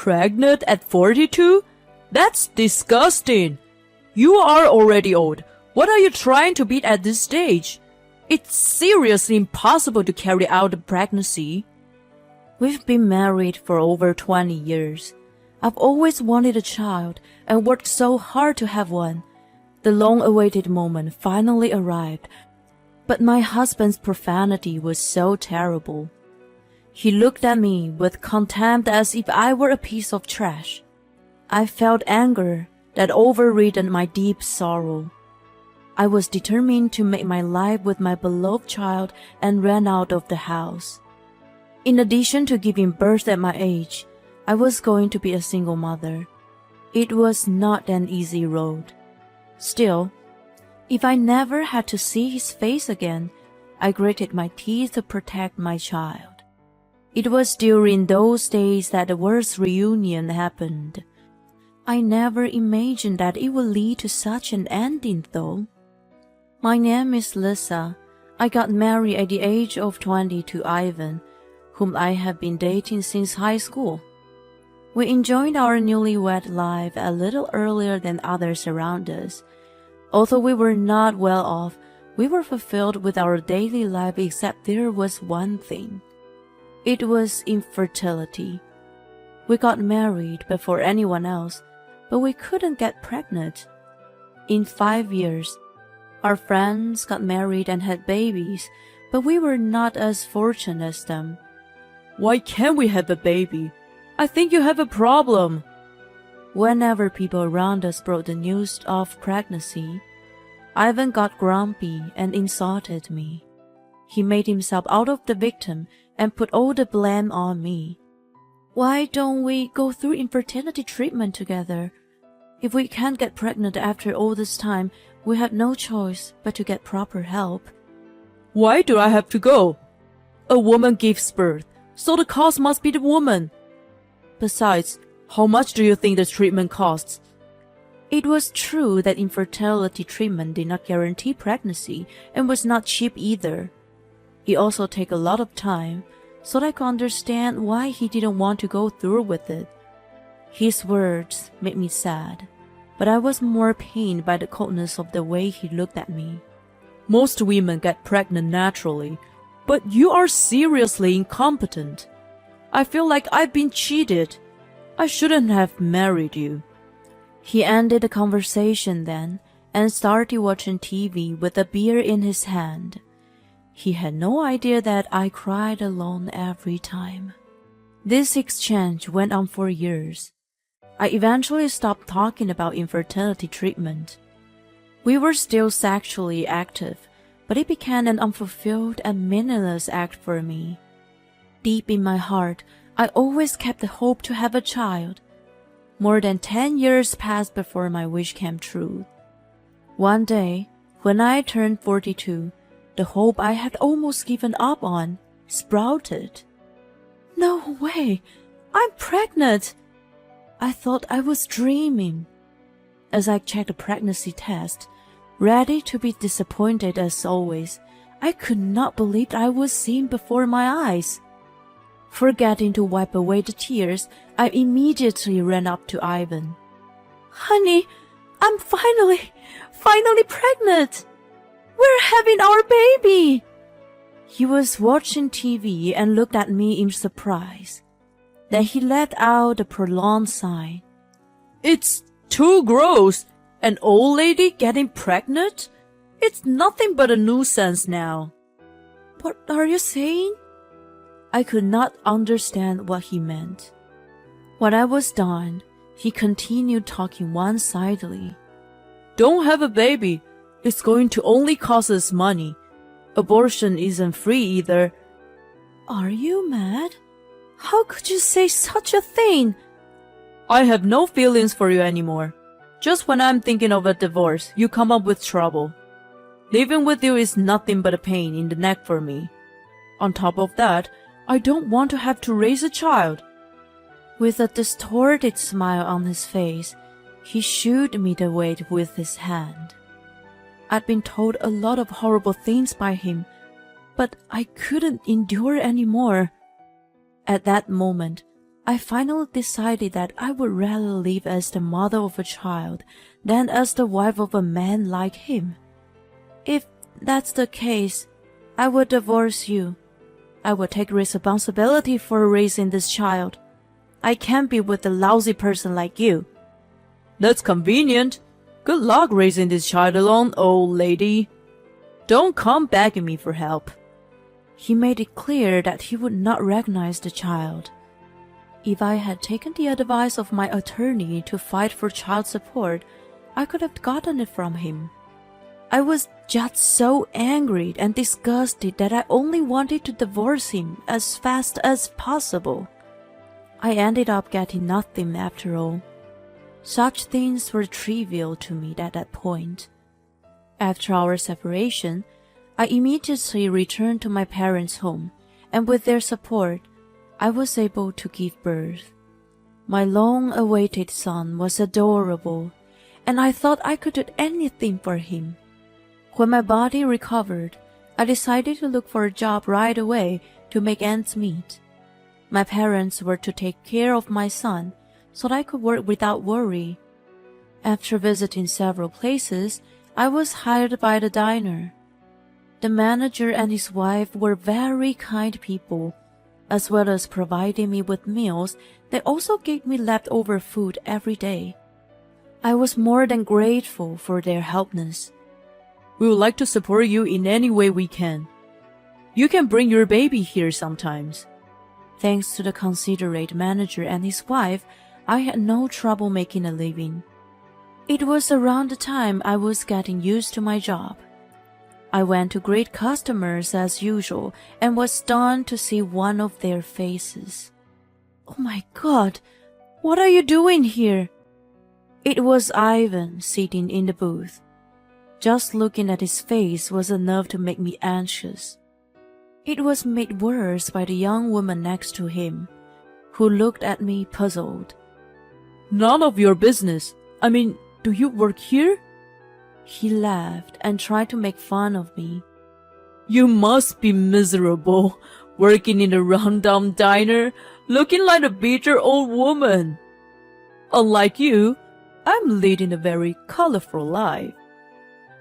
Pregnant at 42? That's disgusting. You are already old. What are you trying to beat at this stage? It's seriously impossible to carry out a pregnancy. We've been married for over 20 years. I've always wanted a child and worked so hard to have one. The long-awaited moment finally arrived, but my husband's profanity was so terrible. He looked at me with contempt as if I were a piece of trash. I felt anger that overridden my deep sorrow. I was determined to make my life with my beloved child and ran out of the house. In addition to giving birth at my age, I was going to be a single mother. It was not an easy road. Still, if I never had to see his face again, I gritted my teeth to protect my child. It was during those days that the worst reunion happened. I never imagined that it would lead to such an ending, though. My name is Lisa. I got married at the age of 20 to Ivan, whom I have been dating since high school. We enjoyed our newlywed life a little earlier than others around us. Although we were not well off, we were fulfilled with our daily life except there was one thing. It was infertility. We got married before anyone else, but we couldn't get pregnant. In 5 years, our friends got married and had babies, but we were not as fortunate as them. Why can't we have a baby? I think you have a problem. Whenever people around us brought the news of pregnancy, Ivan got grumpy and insulted me. He made himself out of the victim and put all the blame on me. Why don't we go through infertility treatment together? If we can't get pregnant after all this time, we have no choice but to get proper help. Why do I have to go? A woman gives birth, so the cost must be the woman. Besides, how much do you think the treatment costs? It was true that infertility treatment did not guarantee pregnancy and was not cheap either. It also took a lot of time, so I could understand why he didn't want to go through with it. His words made me sad, but I was more pained by the coldness of the way he looked at me. Most women get pregnant naturally, but you are seriously incompetent. I feel like I've been cheated. I shouldn't have married you. He ended the conversation then and started watching TV with a beer in his hand. He had no idea that I cried alone every time. This exchange went on for years. I eventually stopped talking about infertility treatment. We were still sexually active, but it became an unfulfilled and meaningless act for me. Deep in my heart, I always kept the hope to have a child. More than 10 years passed before my wish came true. One day, when I turned 42, the hope I had almost given up on sprouted. No way! I'm pregnant! I thought I was dreaming. As I checked the pregnancy test, ready to be disappointed as always, I could not believe I was seeing before my eyes. Forgetting to wipe away the tears, I immediately ran up to Ivan. Honey, I'm finally pregnant! We're having our baby! He was watching TV and looked at me in surprise. Then he let out a prolonged sigh. It's too gross! An old lady getting pregnant? It's nothing but a nuisance now. What are you saying? I could not understand what he meant. When I was done, he continued talking one-sidedly. Don't have a baby. It's going to only cost us money. Abortion isn't free either. Are you mad? How could you say such a thing? I have no feelings for you anymore. Just when I'm thinking of a divorce, you come up with trouble. Living with you is nothing but a pain in the neck for me. On top of that, I don't want to have to raise a child. With a distorted smile on his face, he shooed me the weight with his hand. I'd been told a lot of horrible things by him, but I couldn't endure any more. At that moment, I finally decided that I would rather live as the mother of a child than as the wife of a man like him. If that's the case, I would divorce you. I would take responsibility for raising this child. I can't be with a lousy person like you. That's convenient. Good luck raising this child alone, old lady. Don't come begging me for help. He made it clear that he would not recognize the child. If I had taken the advice of my attorney to fight for child support, I could have gotten it from him. I was just so angry and disgusted that I only wanted to divorce him as fast as possible. I ended up getting nothing after all. Such things were trivial to me at that point. After our separation, I immediately returned to my parents' home, and with their support, I was able to give birth. My long-awaited son was adorable, and I thought I could do anything for him. When my body recovered, I decided to look for a job right away to make ends meet. My parents were to take care of my son so that I could work without worry. After visiting several places, I was hired by the diner. The manager and his wife were very kind people. As well as providing me with meals, they also gave me leftover food every day. I was more than grateful for their helpness. We would like to support you in any way we can. You can bring your baby here sometimes. Thanks to the considerate manager and his wife, I had no trouble making a living. It was around the time I was getting used to my job. I went to greet customers as usual and was stunned to see one of their faces. Oh my God, what are you doing here? It was Ivan sitting in the booth. Just looking at his face was enough to make me anxious. It was made worse by the young woman next to him, who looked at me puzzled. None of your business. I mean, do you work here? He laughed and tried to make fun of me. You must be miserable, working in a rundown diner, looking like a bitter old woman. Unlike you, I'm leading a very colorful life.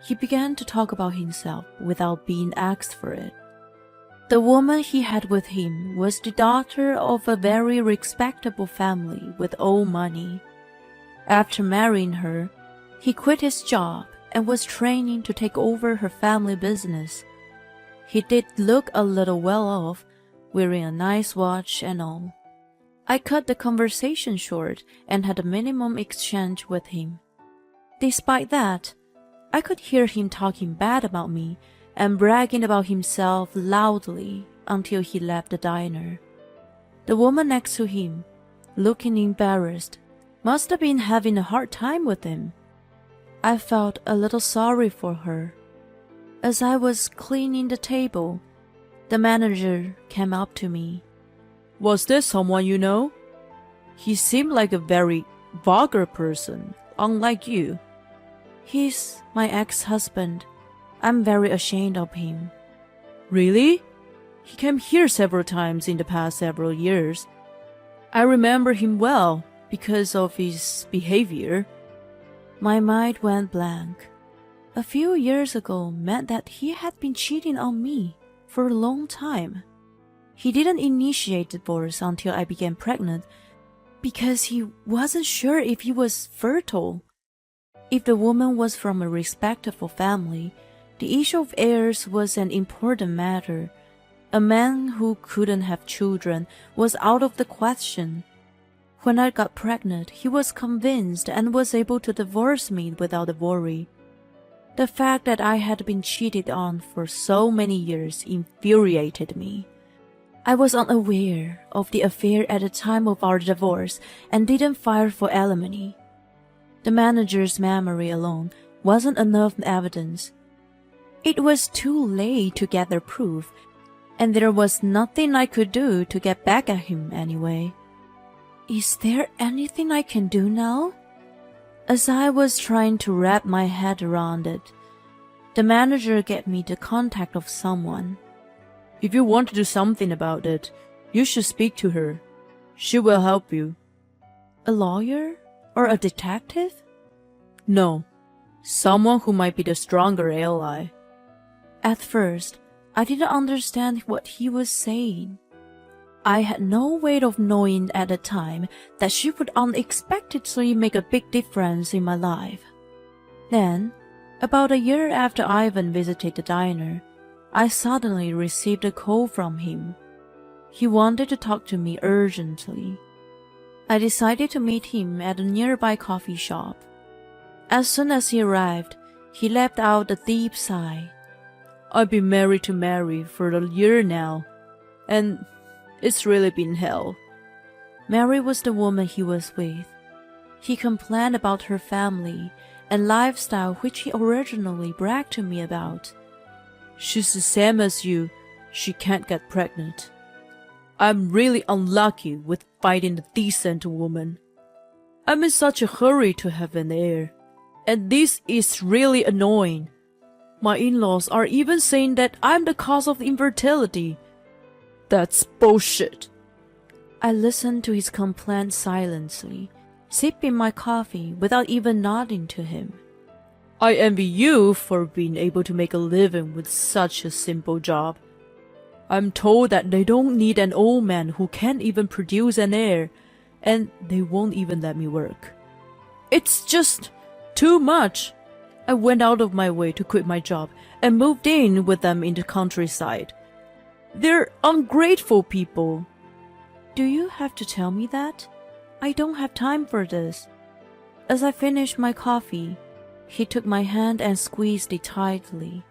He began to talk about himself without being asked for it. The woman he had with him was the daughter of a very respectable family with old money. After marrying her, he quit his job and was training to take over her family business. He did look a little well off, wearing a nice watch and all. I cut the conversation short and had a minimum exchange with him. Despite that, I could hear him talking bad about me and bragging about himself loudly until he left the diner. The woman next to him, looking embarrassed, must have been having a hard time with him. I felt a little sorry for her. As I was cleaning the table, the manager came up to me. Was this someone you know? He seemed like a very vulgar person, unlike you. He's my ex-husband. I'm very ashamed of him. Really? He came here several times in the past several years. I remember him well because of his behavior. My mind went blank. A few years ago meant that he had been cheating on me for a long time. He didn't initiate divorce until I became pregnant because he wasn't sure if he was fertile. If the woman was from a respectable family, the issue of heirs was an important matter. A man who couldn't have children was out of the question. When I got pregnant, he was convinced and was able to divorce me without a worry. The fact that I had been cheated on for so many years infuriated me. I was unaware of the affair at the time of our divorce and didn't file for alimony. The manager's memory alone wasn't enough evidence. It was too late to gather proof, and there was nothing I could do to get back at him anyway. Is there anything I can do now? As I was trying to wrap my head around it, the manager gave me the contact of someone. If you want to do something about it, you should speak to her. She will help you. A lawyer or a detective? No, someone who might be the stronger ally. At first, I didn't understand what he was saying. I had no way of knowing at the time that she would unexpectedly make a big difference in my life. Then, about a year after Ivan visited the diner, I suddenly received a call from him. He wanted to talk to me urgently. I decided to meet him at a nearby coffee shop. As soon as he arrived, he let out a deep sigh. I've been married to Mary for a year now, and it's really been hell. Mary was the woman he was with. He complained about her family and lifestyle which he originally bragged to me about. She's the same as you. She can't get pregnant. I'm really unlucky with finding a decent woman. I'm in such a hurry to have an heir, and this is really annoying. My in-laws are even saying that I'm the cause of infertility. That's bullshit. I listened to his complaint silently, sipping my coffee without even nodding to him. I envy you for being able to make a living with such a simple job. I'm told that they don't need an old man who can't even produce an heir, and they won't even let me work. It's just too much. I went out of my way to quit my job and moved in with them in the countryside. They're ungrateful people. Do you have to tell me that? I don't have time for this. As I finished my coffee, he took my hand and squeezed it tightly.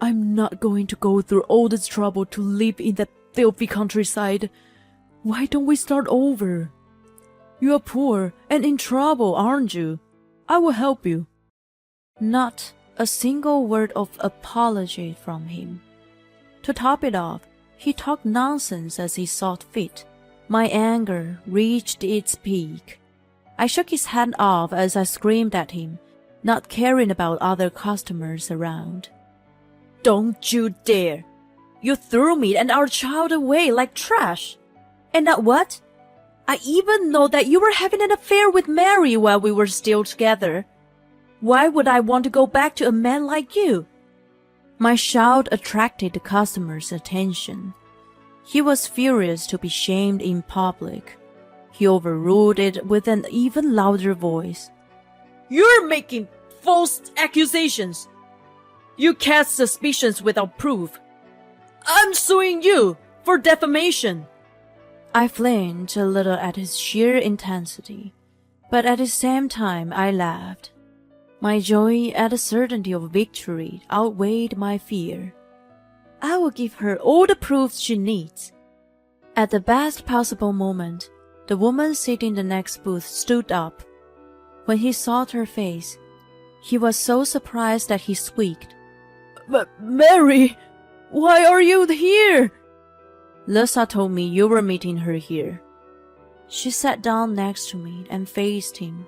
I'm not going to go through all this trouble to live in that filthy countryside. Why don't we start over? You're poor and in trouble, aren't you? I will help you. Not a single word of apology from him. To top it off, he talked nonsense as he saw fit. My anger reached its peak. I shook his hand off as I screamed at him, not caring about other customers around. Don't you dare! You threw me and our child away like trash. And now what? I even know that you were having an affair with Mary while we were still together. Why would I want to go back to a man like you? My shout attracted the customer's attention. He was furious to be shamed in public. He overruled it with an even louder voice. You're making false accusations. You cast suspicions without proof. I'm suing you for defamation. I flinched a little at his sheer intensity, but at the same time I laughed. My joy at the certainty of victory outweighed my fear. I will give her all the proofs she needs. At the best possible moment, the woman sitting in the next booth stood up. When he saw her face, he was so surprised that he squeaked. But Mary, why are you here? Lisa told me you were meeting her here. She sat down next to me and faced him.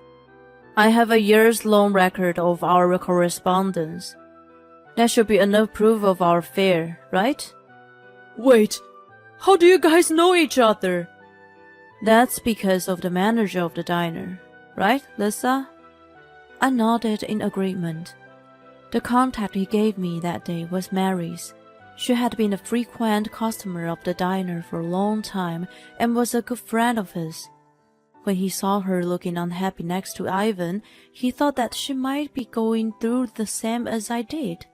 I have a years-long record of our correspondence. That should be enough proof of our affair, right? Wait, how do you guys know each other? That's because of the manager of the diner, right, Lisa? I nodded in agreement. The contact he gave me that day was Mary's. She had been a frequent customer of the diner for a long time and was a good friend of his. When he saw her looking unhappy next to Ivan, he thought that she might be going through the same as I did.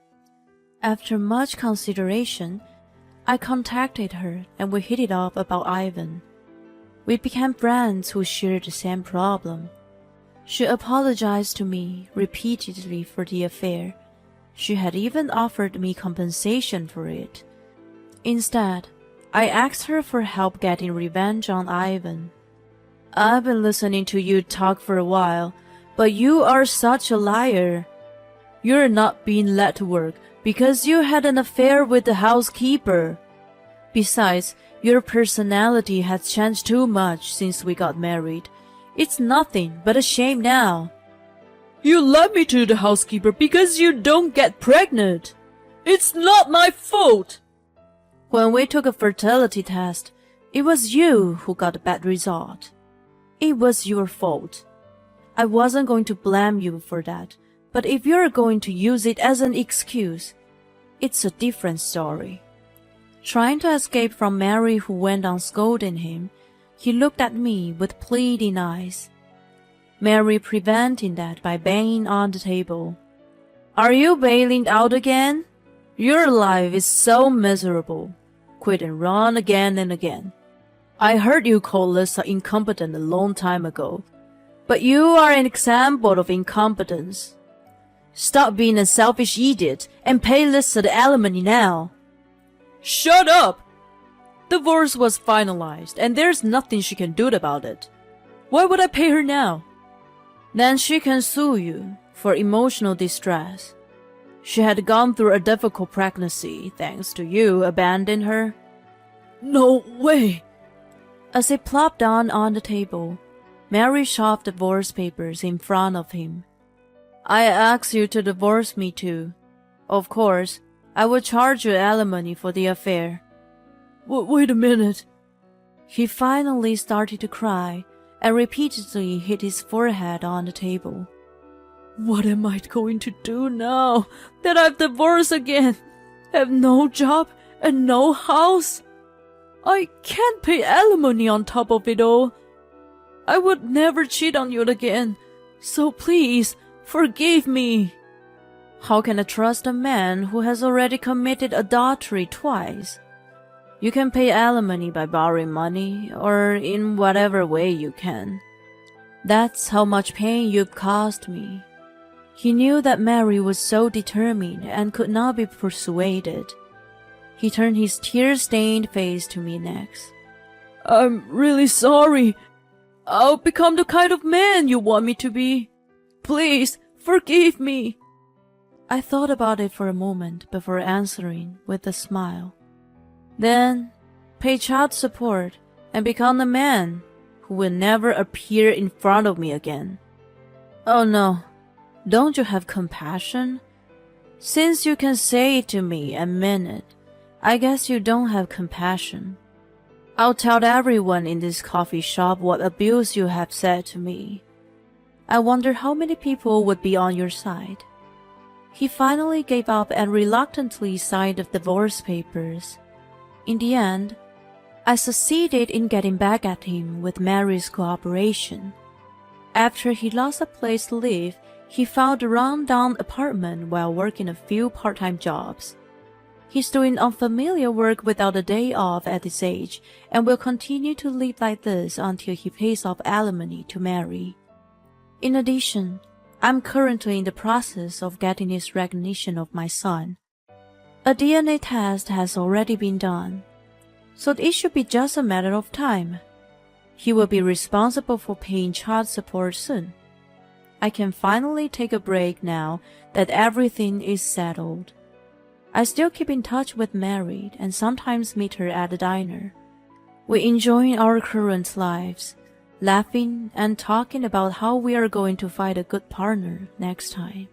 After much consideration, I contacted her and we hit it off about Ivan. We became friends who shared the same problem. She apologized to me repeatedly for the affair. She had even offered me compensation for it. Instead, I asked her for help getting revenge on Ivan. I've been listening to you talk for a while, but you are such a liar. You're not being let to work because you had an affair with the housekeeper. Besides, your personality has changed too much since we got married. It's nothing but a shame now. You led me to the housekeeper because you don't get pregnant. It's not my fault. When we took a fertility test, It was you who got a bad result. It was your fault. I wasn't going to blame you for that, but if you're going to use it as an excuse, it's a different story. Trying to escape from Mary, who went on scolding him, he looked at me with pleading eyes. Mary preventing that by banging on the table. Are you bailing out again? Your life is so miserable. Quit and run again and again. I heard you call Lisa incompetent a long time ago, but you are an example of incompetence. Stop being a selfish idiot and pay Lisa the alimony now. Shut up! Divorce was finalized, and there's nothing she can do about it. Why would I pay her now? Then she can sue you for emotional distress. She had gone through a difficult pregnancy thanks to you abandoning her. No way! As he plopped down on the table, Mary shoved the divorce papers in front of him. I asked you to divorce me too. Of course, I will charge you alimony for the affair. Wait a minute. He finally started to cry and repeatedly hit his forehead on the table. What am I going to do now that I've divorced again? Have no job and no house? I can't pay alimony on top of it all. I would never cheat on you again, so please forgive me. How can I trust a man who has already committed adultery twice? You can pay alimony by borrowing money or in whatever way you can. That's how much pain you've caused me. He knew that Mary was so determined and could not be persuaded. He turned his tear-stained face to me next. I'm really sorry. I'll become the kind of man you want me to be. Please, forgive me. I thought about it for a moment before answering with a smile. Then, pay child support and become the man who will never appear in front of me again. Oh no, don't you have compassion? Since you can say it to me and mean it, I guess you don't have compassion. I'll tell everyone in this coffee shop what abuse you have said to me. I wonder how many people would be on your side. He finally gave up and reluctantly signed the divorce papers. In the end, I succeeded in getting back at him with Mary's cooperation. After he lost a place to live, he found a run-down apartment while working a few part-time jobs. He's doing unfamiliar work without a day off at his age and will continue to live like this until he pays off alimony to Mary. In addition, I'm currently in the process of getting his recognition of my son. A DNA test has already been done, so it should be just a matter of time. He will be responsible for paying child support soon. I can finally take a break now that everything is settled. I still keep in touch with Mary and sometimes meet her at the diner. We enjoy our current lives, laughing and talking about how we are going to find a good partner next time.